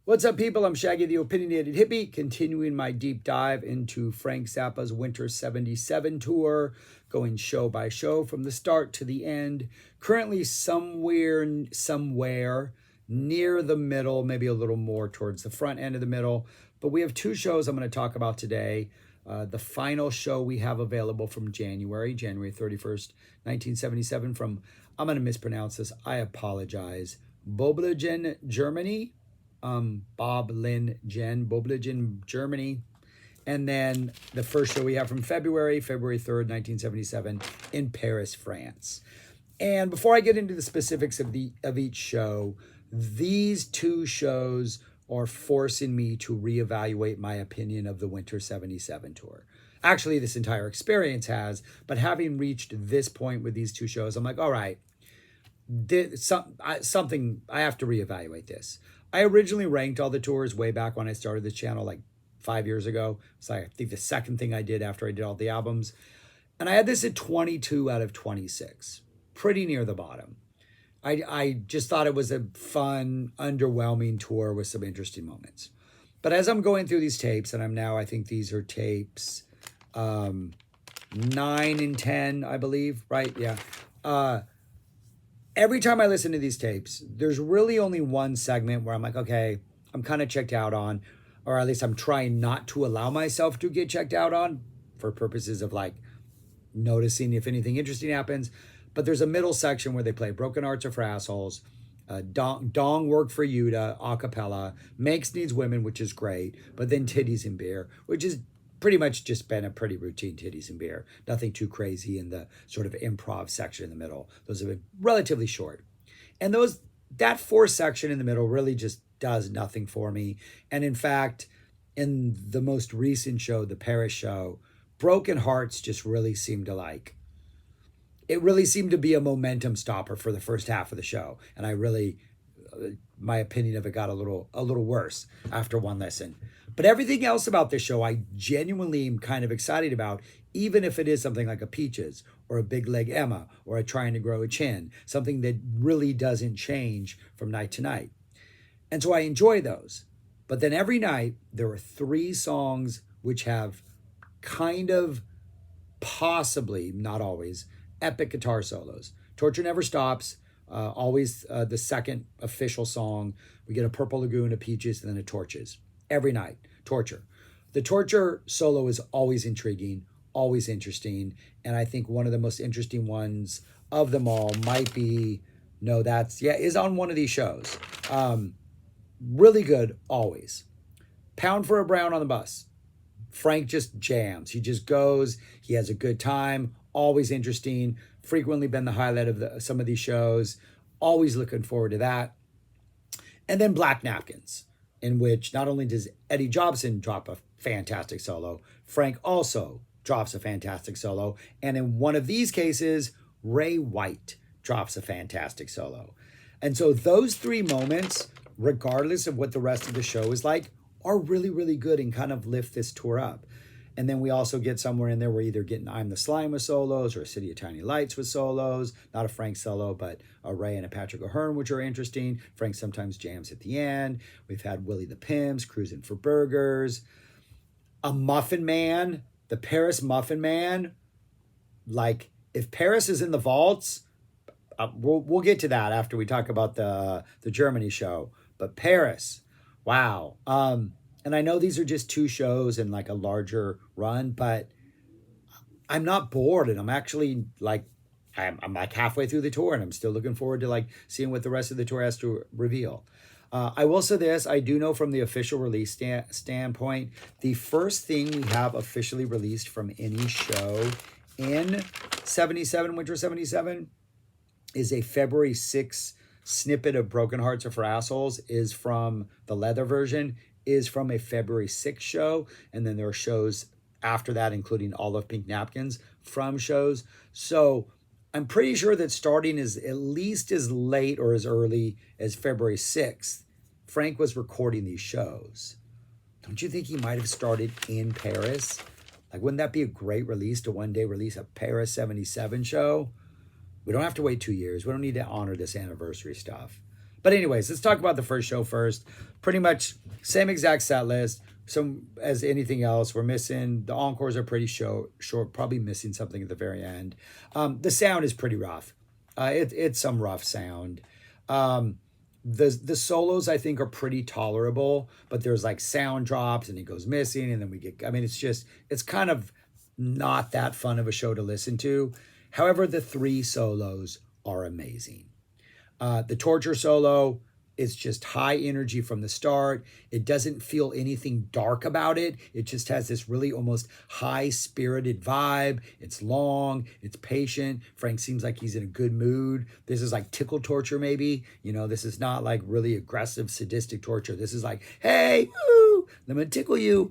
What's up, people? I'm Shaggy the Opinionated Hippie, continuing my deep dive into Frank Zappa's Winter 77 tour, going show by show from the start to the end. Currently somewhere near the middle, maybe a little more towards the front end of the middle. But we have two shows I'm going to talk about today. The final show we have available from January 31st, 1977, from, I'm going to mispronounce this, I apologize, Boblingen, Germany. Boblingen, Germany. And then the first show we have from February 3rd, 1977, in Paris, France. And before I get into the specifics of each show, these two shows are forcing me to reevaluate my opinion of the Winter 77 tour. Actually, this entire experience has, but having reached this point with these two shows, I'm like, all right, something, I have to reevaluate this. I originally ranked all the tours way back when I started this channel, like 5 years ago. It's like, I think the second thing I did after I did all the albums. And I had this at 22 out of 26, pretty near the bottom. I just thought it was a fun, underwhelming tour with some interesting moments. But as I'm going through these tapes, and I think these are tapes 9 and 10, I believe, right? Yeah. Every time I listen to these tapes, there's really only one segment where I'm like, okay, I'm kind of checked out on, or at least I'm trying not to allow myself to get checked out on for purposes of like noticing if anything interesting happens. But there's a middle section where they play Broken Hearts Are for Assholes, Dong Work for Yuta, a cappella, Manx Needs Women, which is great, but then Titties and Beer, which is pretty much just been a pretty routine Titties and Beer. Nothing too crazy in the sort of improv section in the middle. Those have been relatively short. And that fourth section in the middle really just does nothing for me. And in fact, in the most recent show, the Paris show, Broken Hearts just really seemed to it really seemed to be a momentum stopper for the first half of the show. And my opinion of it got a little worse after one listen. But everything else about this show, I genuinely am kind of excited about, even if it is something like a Peaches or a Big Leg Emma or a Trying to Grow a Chin, something that really doesn't change from night to night. And so I enjoy those. But then every night, there are 3 songs which have kind of possibly, not always, epic guitar solos. Torture Never Stops, always the second official song. We get a Purple Lagoon, a Peaches, and then a Torches. Every night, Torture. The Torture solo is always intriguing, always interesting, and I think one of the most interesting ones of them all might be, is on one of these shows. Really good, always. Pound for a Brown on the Bus. Frank just jams. He just goes. He has a good time. Always interesting. Frequently been the highlight of some of these shows. Always looking forward to that. And then Black Napkins, in which not only does Eddie Jobson drop a fantastic solo, Frank also drops a fantastic solo. And in one of these cases, Ray White drops a fantastic solo. And so those 3 moments, regardless of what the rest of the show is like, are really, really good and kind of lift this tour up. And then we also get somewhere in there, we're either getting I'm the Slime with solos or a City of Tiny Lights with solos. Not a Frank solo, but a Ray and a Patrick O'Hearn, which are interesting. Frank sometimes jams at the end. We've had Willie the Pimps, Cruising for Burgers. A Muffin Man, the Paris Muffin Man. Like, if Paris is in the vaults, we'll get to that after we talk about the Germany show. But Paris, wow. And I know these are just 2 shows and like a larger run, but I'm not bored. And I'm actually like, I'm like halfway through the tour and I'm still looking forward to like seeing what the rest of the tour has to reveal. I will say this, I do know from the official release standpoint, the first thing we have officially released from any show in 77, Winter 77, is a February 6th snippet of Broken Hearts Are for Assholes, is from the leather version, is from a February 6th show. And then there are shows after that, including all of Pink Napkins from shows. So I'm pretty sure that starting as at least as late or as early as February 6th, Frank was recording these shows. Don't you think he might have started in Paris? Like, wouldn't that be a great release to one day release a Paris 77 show? We don't have to wait 2 years. We don't need to honor this anniversary stuff. But anyways, let's talk about the first show first. Pretty much same exact set list. Some as anything else, we're missing the encores are pretty short. Probably missing something at the very end. The sound is pretty rough. It's some rough sound. The solos I think are pretty tolerable, but there's like sound drops and it goes missing, and then we get. I mean, it's kind of not that fun of a show to listen to. However, the three solos are amazing. The torture solo is just high energy from the start. It doesn't feel anything dark about it. It just has this really almost high spirited vibe. It's long, it's patient. Frank seems like he's in a good mood. This is like tickle torture, maybe. You know, this is not like really aggressive, sadistic torture. This is like, hey, woo, I'm gonna tickle you.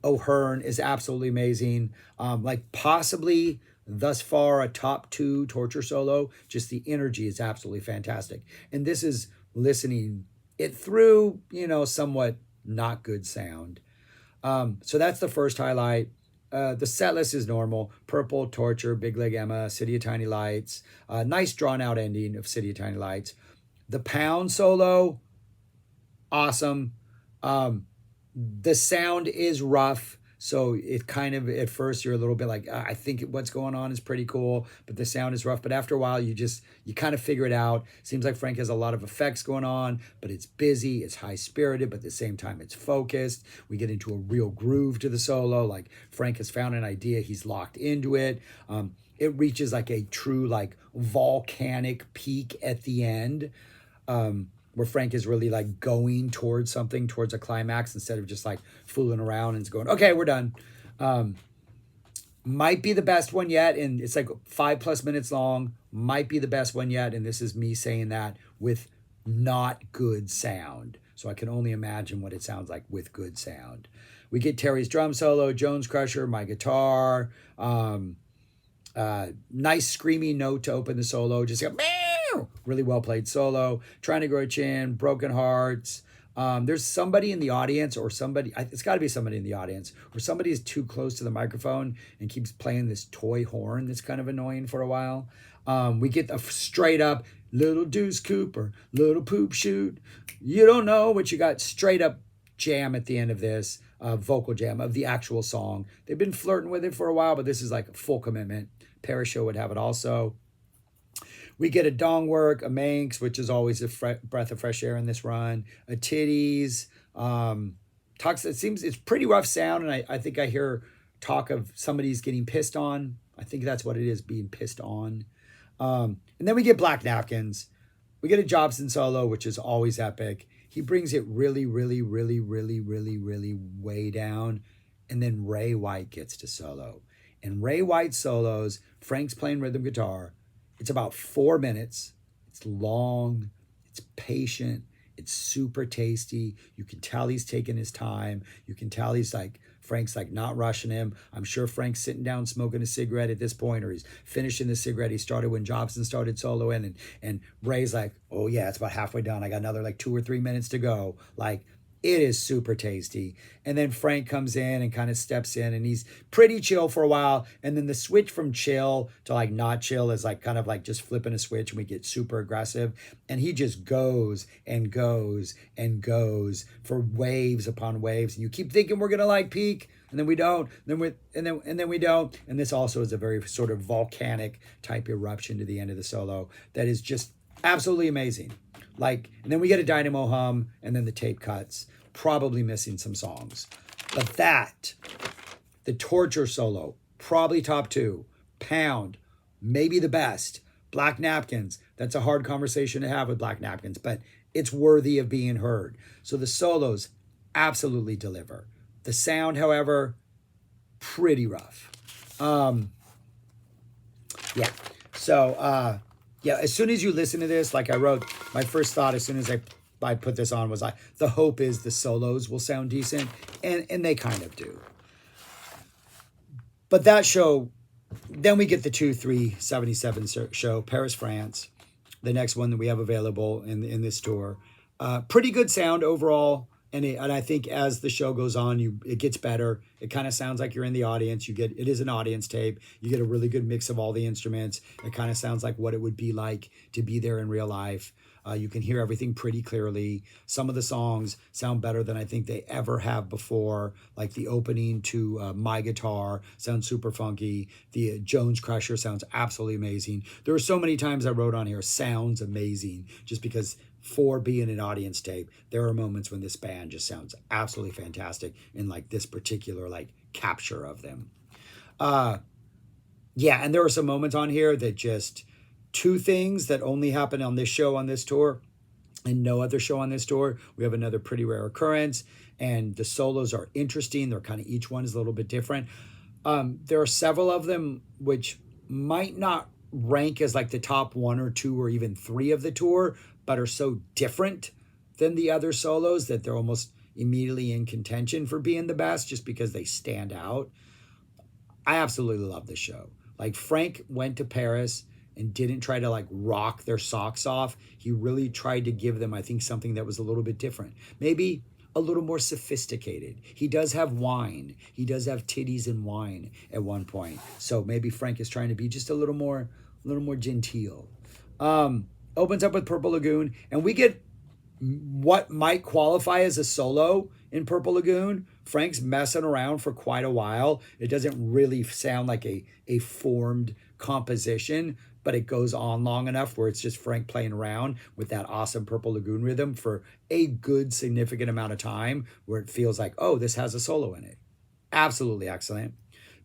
O'Hearn is absolutely amazing. Like possibly thus far a top 2 torture solo. Just the energy is absolutely fantastic. And this is listening it through, you know, somewhat not good sound. So that's the first highlight. The set list is normal. Purple, Torture, Big Leg Emma, City of Tiny Lights. Nice drawn out ending of City of Tiny Lights. The Pound solo, awesome. The sound is rough. So it kind of, at first you're a little bit like, I think what's going on is pretty cool, but the sound is rough. But after a while, you kind of figure it out. Seems like Frank has a lot of effects going on, but it's busy, it's high spirited, but at the same time, it's focused. We get into a real groove to the solo. Like Frank has found an idea, he's locked into it. It reaches like a true like volcanic peak at the end. Where Frank is really like going towards something, towards a climax, instead of just like fooling around and going, okay, we're done. Might be the best one yet. And it's like 5+ minutes long, might be the best one yet. And this is me saying that with not good sound. So I can only imagine what it sounds like with good sound. We get Terry's drum solo, Jones Crusher, my guitar, nice screaming note to open the solo. Just like, really well played solo. Trying to Grow a Chin, Broken Hearts. There's somebody in the audience, or somebody, it's got to be somebody in the audience, or somebody is too close to the microphone and keeps playing this toy horn that's kind of annoying for a while. We get the straight up little deuce Cooper, little poop shoot. You don't know what you got. Straight up jam at the end of this, vocal jam of the actual song. They've been flirting with it for a while, but this is like a full commitment. Paris Show would have it also. We get a dong work, a Manx, which is always a breath of fresh air in this run, a Titties. It seems it's pretty rough sound, and I think I hear talk of somebody's getting pissed on. I think that's what it is, being pissed on. And then we get Black Napkins. We get a Jobson solo, which is always epic. He brings it really, really, really, really, really, really way down. And then Ray White gets to solo. And Ray White solos, Frank's playing rhythm guitar. It's about 4 minutes. It's long. It's patient. It's super tasty. You can tell he's taking his time. You can tell Frank's like not rushing him. I'm sure Frank's sitting down smoking a cigarette at this point, or he's finishing the cigarette he started when Jobson started soloing. And Ray's like, oh yeah, it's about halfway done. I got another like 2 or 3 minutes to go. Like, it is super tasty. And then Frank comes in and kind of steps in, and he's pretty chill for a while. And then the switch from chill to like not chill is like kind of like just flipping a switch, and we get super aggressive. And he just goes and goes and goes for waves upon waves. And you keep thinking we're gonna like peak, and then we don't. And then we don't. And this also is a very sort of volcanic type eruption to the end of the solo that is just absolutely amazing. Like, and then we get a dynamo hum, and then the tape cuts, probably missing some songs. But the torture solo, probably top 2. Pound, maybe the best. Black Napkins, that's a hard conversation to have with Black Napkins, but it's worthy of being heard. So the solos absolutely deliver. The sound, however, pretty rough. Yeah. So, yeah, as soon as you listen to this, like I wrote, my first thought as soon as I put this on was the hope is the solos will sound decent, and they kind of do. But that show, then we get the 2/3/77 show, Paris, France, the next one that we have available in this tour. Pretty good sound overall, and I think as the show goes on, it gets better. It kind of sounds like you're in the audience. It is an audience tape. You get a really good mix of all the instruments. It kind of sounds like what it would be like to be there in real life. You can hear everything pretty clearly. Some of the songs sound better than I think they ever have before. Like the opening to My Guitar sounds super funky. The Jones Crusher sounds absolutely amazing. There are so many times I wrote on here, sounds amazing, just because for being an audience tape, there are moments when this band just sounds absolutely fantastic in like this particular like capture of them. Yeah, and there are some moments on here that just two things that only happen on this show on this tour and no other show on this tour. We have another pretty rare occurrence, and the solos are interesting. They're kind of, each one is a little bit different. There are several of them which might not rank as like the top one or two or even three of the tour, but are so different than the other solos that they're almost immediately in contention for being the best just because they stand out. I absolutely love this show. Like, Frank went to Paris and didn't try to like rock their socks off. He really tried to give them, I think, something that was a little bit different. Maybe a little more sophisticated. He does have wine. He does have titties and wine at one point. So maybe Frank is trying to be just a little more genteel. Opens up with Purple Lagoon, and we get what might qualify as a solo in Purple Lagoon. Frank's messing around for quite a while. It doesn't really sound like a formed composition, but it goes on long enough where it's just Frank playing around with that awesome Purple Lagoon rhythm for a good significant amount of time where it feels like, oh, this has a solo in it. Absolutely excellent.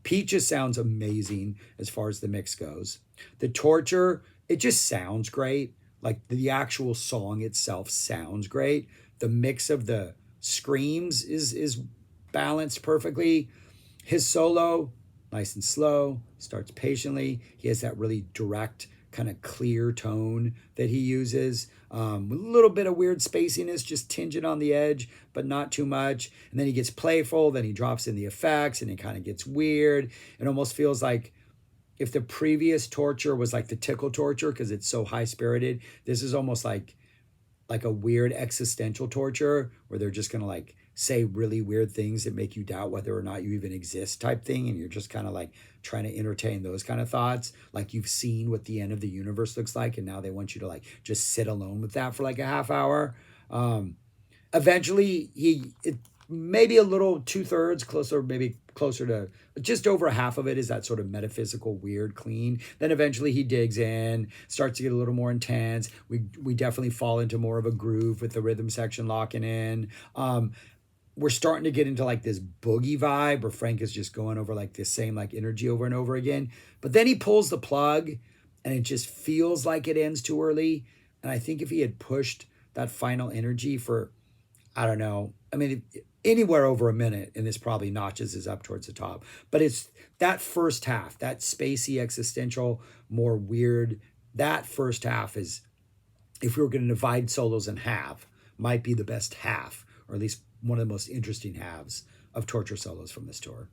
Peaches sounds amazing as far as the mix goes. The Torture, it just sounds great. Like, the actual song itself sounds great. The mix of the screams is balanced perfectly. His solo, nice and slow, starts patiently. He has that really direct, kind of clear tone that he uses. With a little bit of weird spaciness, just tinging on the edge, but not too much. And then he gets playful, then he drops in the effects, and it kind of gets weird. It almost feels like if the previous Torture was like the Tickle Torture, because it's so high-spirited, this is almost like a weird existential torture where they're just going to like say really weird things that make you doubt whether or not you even exist type thing. And you're just kind of like trying to entertain those kind of thoughts. Like, you've seen what the end of the universe looks like, and now they want you to like just sit alone with that for like a half hour. Eventually maybe a little 2/3 closer, maybe closer to just over half of it is that sort of metaphysical, weird, clean. Then eventually he digs in, starts to get a little more intense. We definitely fall into more of a groove with the rhythm section locking in. We're starting to get into like this boogie vibe where Frank is just going over like this same like energy over and over again. But then he pulls the plug and it just feels like it ends too early. And I think if he had pushed that final energy for, I don't know, I mean, anywhere over a minute, and this probably notches is up towards the top. But it's that first half, that spacey, existential, more weird, that first half is, if we were going to divide solos in half, might be the best half, or at least one of the most interesting halves of Torture solos from this tour.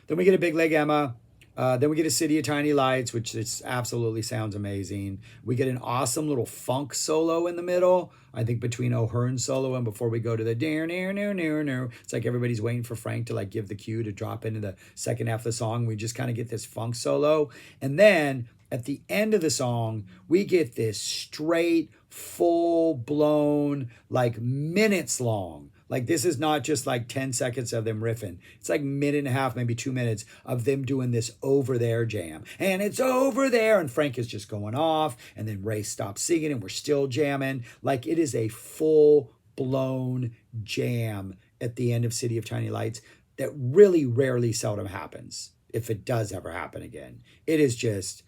Then we get a Big Leg Emma. Then we get a City of Tiny Lights, which just absolutely sounds amazing. We get an awesome little funk solo in the middle, I think between O'Hearn's solo and before we go to the it's like everybody's waiting for Frank to like give the cue to drop into the second half of the song. We just kind of get this funk solo. And then at the end of the song, we get this straight, full-blown, like minutes long. Like, this is not just like 10 seconds of them riffing. It's like minute and a half, maybe 2 minutes of them doing this over there jam. And it's over there. And Frank is just going off. And then Ray stops singing and we're still jamming. Like, it is a full-blown jam at the end of City of Tiny Lights that really rarely seldom happens, if it does ever happen again. It is just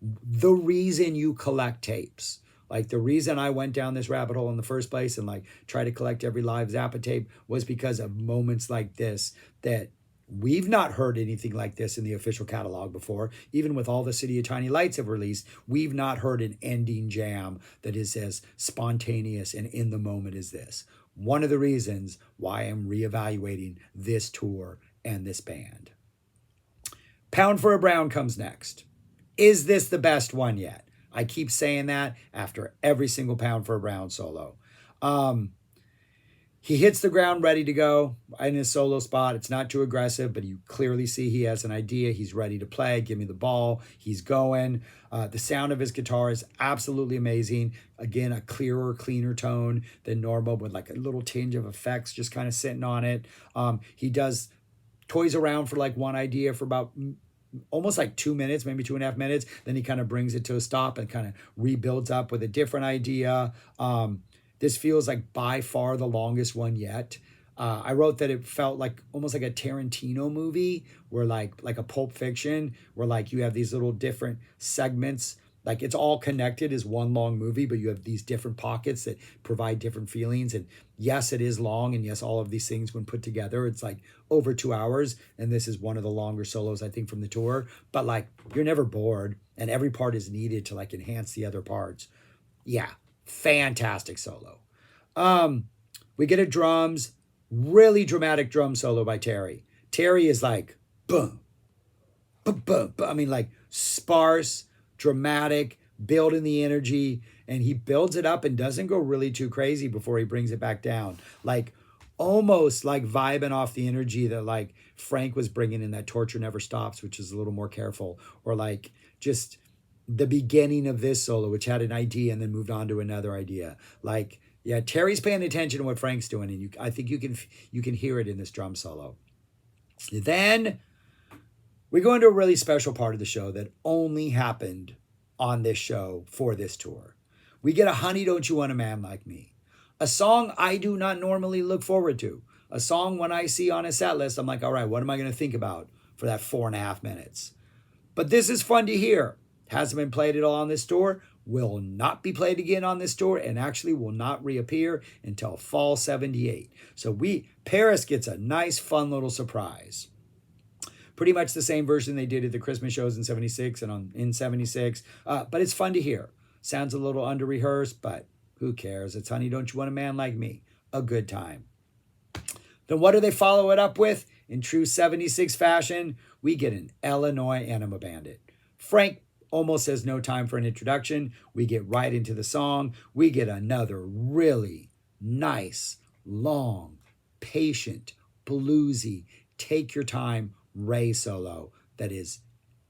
the reason you collect tapes. Like, the reason I went down this rabbit hole in the first place and like try to collect every live Zappa tape was because of moments like this, that we've not heard anything like this in the official catalog before. Even with all the City of Tiny Lights have released, we've not heard an ending jam that is as spontaneous and in the moment as this. One of the reasons why I'm reevaluating this tour and this band. Pound for a Brown comes next. Is this the best one yet? I keep saying that after every single Pound for a Brown solo. He hits the ground ready to go in his solo spot. It's not too aggressive, but you clearly see he has an idea. He's ready to play. Give me the ball. He's going. The sound of his guitar is absolutely amazing. Again, a clearer, cleaner tone than normal with like a little tinge of effects just kind of sitting on it. He does toys around for like one idea for about almost like 2 minutes, maybe 2.5 minutes. Then he kind of brings it to a stop and kind of rebuilds up with a different idea. This feels like by far the longest one yet. I wrote that it felt like almost like a Tarantino movie, where like a Pulp Fiction, where like you have these little different segments. Like it's all connected as one long movie, but you have these different pockets that provide different feelings. And yes, it is long. And yes, all of these things, when put together, it's like over 2 hours. And this is one of the longer solos, I think, from the tour. But like you're never bored, and every part is needed to like enhance the other parts. Yeah, fantastic solo. We get a drums, really dramatic drum solo by Terry. Terry is like boom, boom, boom, boom. I mean, like sparse, dramatic, building the energy, and he builds it up and doesn't go really too crazy before he brings it back down. Like almost like vibing off the energy that like Frank was bringing in that Torture Never Stops, which is a little more careful, or like just the beginning of this solo, which had an idea and then moved on to another idea. Like, yeah, Terry's paying attention to what Frank's doing, and I think you can hear it in this drum solo. Then we go into a really special part of the show that only happened on this show for this tour. We get a Honey, Don't You Want a Man Like Me, a song I do not normally look forward to, a song when I see on a set list, I'm like, all right, what am I going to think about for that 4.5 minutes? But this is fun to hear. Hasn't been played at all on this tour, will not be played again on this tour, and actually will not reappear until fall 78. So Paris gets a nice, fun little surprise. Pretty much the same version they did at the Christmas shows in 76 and in 76, but it's fun to hear. Sounds a little under-rehearsed, but who cares? It's Honey, Don't You Want a Man Like Me. A good time. Then what do they follow it up with? In true 76 fashion, we get an Illinois Anima Bandit. Frank almost has no time for an introduction. We get right into the song. We get another really nice, long, patient, bluesy, take your time Ray solo that is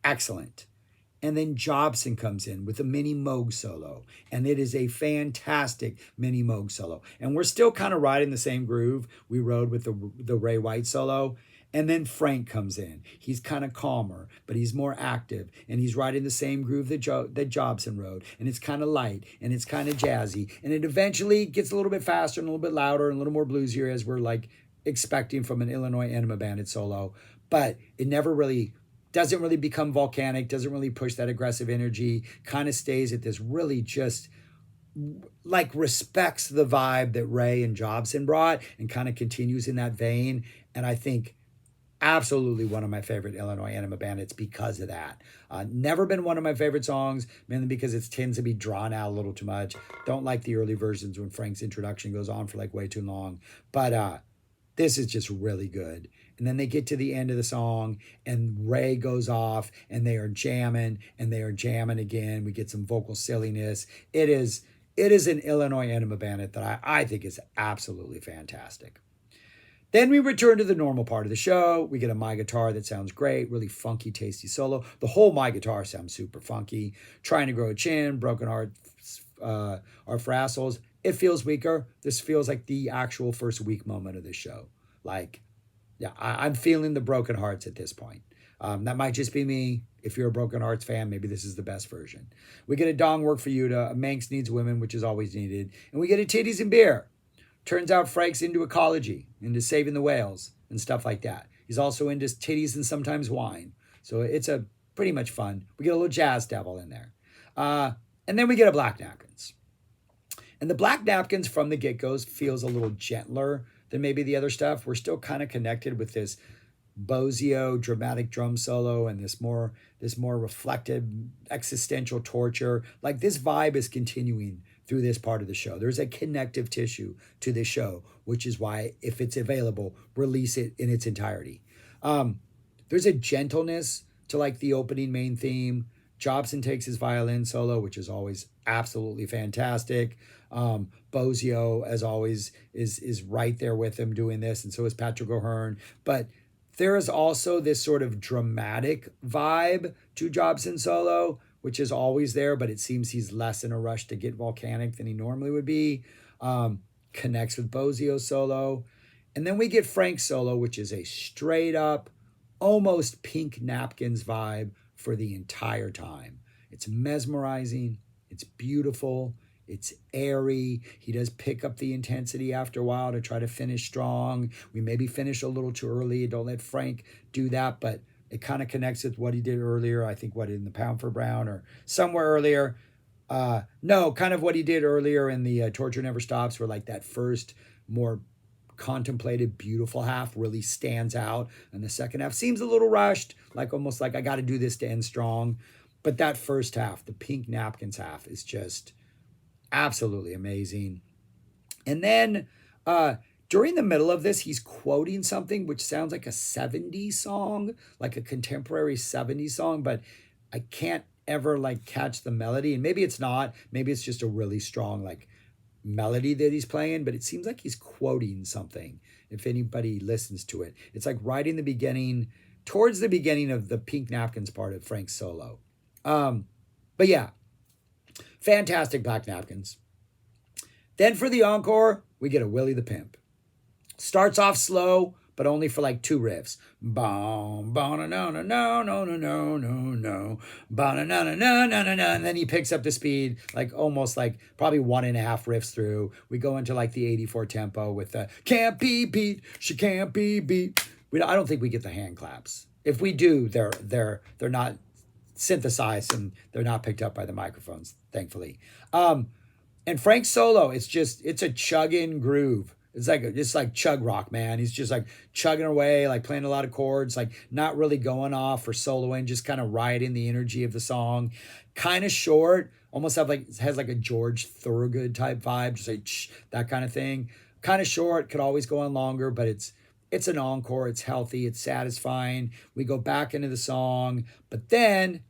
excellent. And then Jobson comes in with a mini Moog solo, and it is a fantastic mini Moog solo. And we're still kind of riding the same groove we rode with the Ray White solo. And then Frank comes in. He's kind of calmer, but he's more active, and he's riding the same groove that Jobson rode. And it's kind of light, and it's kind of jazzy, and it eventually gets a little bit faster and a little bit louder and a little more bluesier, as we're like expecting from an Illinois Anima Bandit solo. But it never really doesn't really become volcanic, doesn't really push that aggressive energy, kind of stays at this really just like respects the vibe that Ray and Jobson brought and kind of continues in that vein. And I think absolutely one of my favorite Illinois Anima Bandits because of that. Never been one of my favorite songs, mainly because it tends to be drawn out a little too much. Don't like the early versions when Frank's introduction goes on for like way too long. But this is just really good. And then they get to the end of the song and Ray goes off and they are jamming again. We get some vocal silliness. It is an Illinois Anima Bandit that I think is absolutely fantastic. Then we return to the normal part of the show. We get a My Guitar that sounds great, really funky, tasty solo. The whole My Guitar sounds super funky. Trying to Grow a Chin, Broken Heart, Are for Assholes. It feels weaker. This feels like the actual first weak moment of the show. Like, yeah, I'm feeling the Broken Hearts at this point. That might just be me. If you're a Broken Hearts fan, maybe this is the best version. We get a Dong Work for Yuta, a Manx Needs Women, which is always needed. And we get a Titties and Beer. Turns out Frank's into ecology, into saving the whales and stuff like that. He's also into titties and sometimes wine. So it's a pretty much fun. We get a little Jazz Devil in there. And then we get a Black Napkins. And the Black Napkins from the get-go feels a little gentler than maybe the other stuff. We're still kind of connected with this Bozio dramatic drum solo and this more reflective existential torture. Like this vibe is continuing through this part of the show. There's a connective tissue to this show, which is why, if it's available, release it in its entirety. There's a gentleness to like the opening main theme, Jobson takes his violin solo, which is always absolutely fantastic. Bozio, as always, is right there with him doing this, and so is Patrick O'Hearn. But there is also this sort of dramatic vibe to Jobson solo, which is always there, but it seems he's less in a rush to get volcanic than he normally would be. Connects with Bozio's solo. And then we get Frank's solo, which is a straight up, almost Pink Napkins vibe for the entire time. It's mesmerizing. It's beautiful. It's airy. He does pick up the intensity after a while to try to finish strong. We maybe finish a little too early. Don't let Frank do that, but it kind of connects with what he did earlier. I think in the Pound for Brown or somewhere earlier. No, kind of what he did earlier in the Torture Never Stops, where like that first more contemplated, beautiful half really stands out, and the second half seems a little rushed, like almost like I got to do this to end strong. But that first half, the Pink Napkins half, is just absolutely amazing. And then during the middle of this, he's quoting something which sounds like a 70s song, like a contemporary 70s song, but I can't ever like catch the melody. And maybe it's not, maybe it's just a really strong like melody that he's playing, but it seems like he's quoting something if anybody listens to it. It's like right in the beginning, towards the beginning of the Pink Napkins part of Frank's solo. But yeah, fantastic Black Napkins. Then for the encore, we get a Willie the Pimp. Starts off slow, but only for like 2 riffs. Boom, no, no, no, no, no, no, no, no, no, no, no, no, no, no, and then he picks up the speed, like almost like probably 1.5 riffs through. We go into like the 84 tempo with the can't be beat, she can't be beat. I don't think we get the hand claps. If we do, they're not synthesized and they're not picked up by the microphones, thankfully. And Frank's solo, it's a chugging groove. It's like chug rock, man. He's just like chugging away, like playing a lot of chords, like not really going off or soloing, just kind of riding the energy of the song. Kind of short, almost has like a George Thorogood type vibe, just like that kind of thing. Kind of short, could always go on longer, but it's an encore. It's healthy. It's satisfying. We go back into the song, but then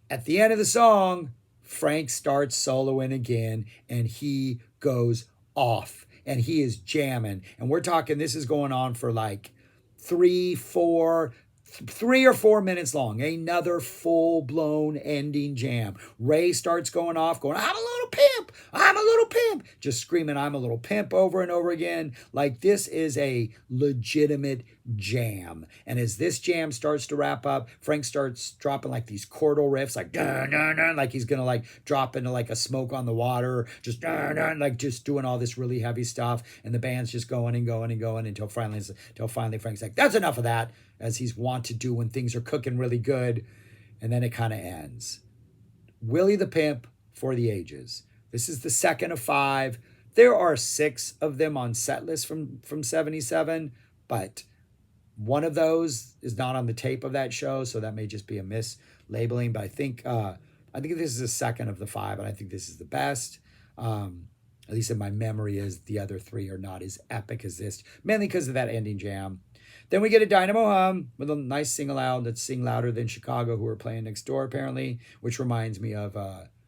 at the end of the song, Frank starts soloing again, and he goes off. And he is jamming. And we're talking, this is going on for like 3 or 4 minutes long. Another full-blown ending jam. Ray starts going off, going, I'm a little pimp. I'm a little pimp. Just screaming, I'm a little pimp over and over again. Like this is a legitimate jam. And as this jam starts to wrap up, Frank starts dropping like these chordal riffs, like dun, dun, dun, like he's gonna like drop into like a smoke on the water, just dun, dun, like just doing all this really heavy stuff. And the band's just going and going and going until finally Frank's like, that's enough of that, as he's wont to do when things are cooking really good. And then it kind of ends. Willie the Pimp for the ages. This is the second of 5. There are 6 of them on set list from 77, but one of those is not on the tape of that show, so that may just be a mislabeling. But I think this is the second of the 5, and I think this is the best. At least in my memory, is the other 3 are not as epic as this, mainly because of that ending jam. Then we get a Dynamo Hum with a nice sing-aloud that's Sing Louder Than Chicago, who are playing next door, apparently, which reminds me of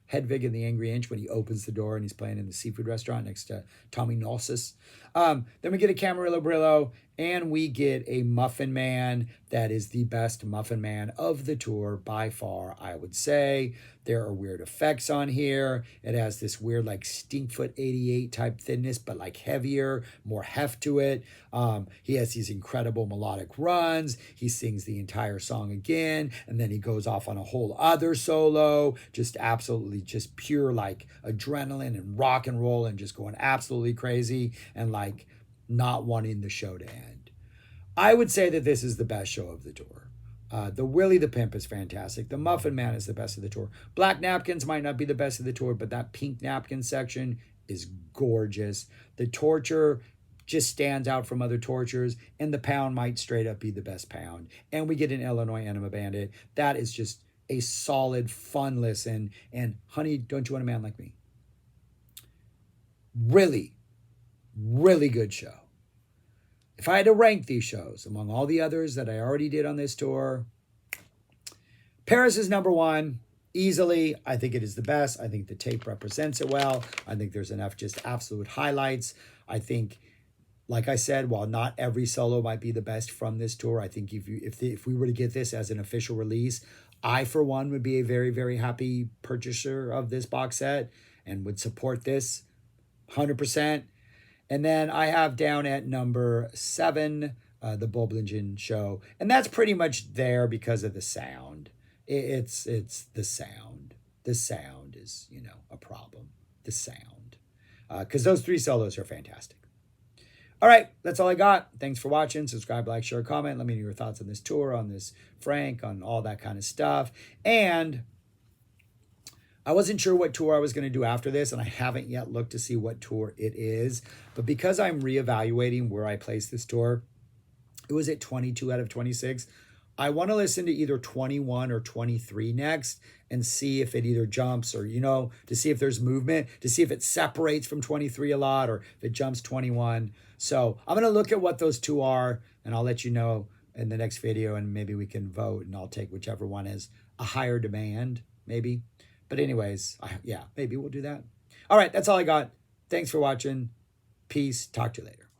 Hedwig in The Angry Inch when he opens the door and he's playing in the seafood restaurant next to Tommy Nolsis. Then we get a Camarillo Brillo, and we get a Muffin Man that is the best Muffin Man of the tour by far, I would say. There are weird effects on here. It has this weird like Stinkfoot 88 type thinness, but like heavier, more heft to it. He has these incredible melodic runs. He sings the entire song again, and then he goes off on a whole other solo, just absolutely just pure like adrenaline and rock and roll and just going absolutely crazy and like not wanting the show to end. I would say that this is the best show of the tour. The Willie the Pimp is fantastic. The Muffin Man is the best of the tour. Black Napkins might not be the best of the tour, but that Pink Napkin section is gorgeous. The Torture just stands out from other tortures, and the Pound might straight up be the best Pound. And we get an Illinois Enema Bandit. That is just a solid, fun listen. And Honey, Don't You Want a Man Like Me? Really, really good show. If I had to rank these shows among all the others that I already did on this tour, Paris is number 1. easily. I think it is the best. I think the tape represents it well. I think there's enough just absolute highlights. I think, like I said, while not every solo might be the best from this tour, I think if we were to get this as an official release, I, for one, would be a very, very happy purchaser of this box set and would support this 100%. And then I have down at number 7, the Bulblingen Show. And that's pretty much there because of the sound. It's the sound. The sound is, a problem. The sound. Because those 3 solos are fantastic. All right, that's all I got. Thanks for watching. Subscribe, like, share, comment. Let me know your thoughts on this tour, on this Frank, on all that kind of stuff. And I wasn't sure what tour I was going to do after this, and I haven't yet looked to see what tour it is. But because I'm reevaluating where I place this tour, it was at 22 out of 26. I want to listen to either 21 or 23 next and see if it either jumps or, to see if there's movement, to see if it separates from 23 a lot or if it jumps 21. So I'm going to look at what those 2 are, and I'll let you know in the next video, and maybe we can vote, and I'll take whichever one is a higher demand, maybe. But anyways, yeah, maybe we'll do that. All right, that's all I got. Thanks for watching. Peace. Talk to you later.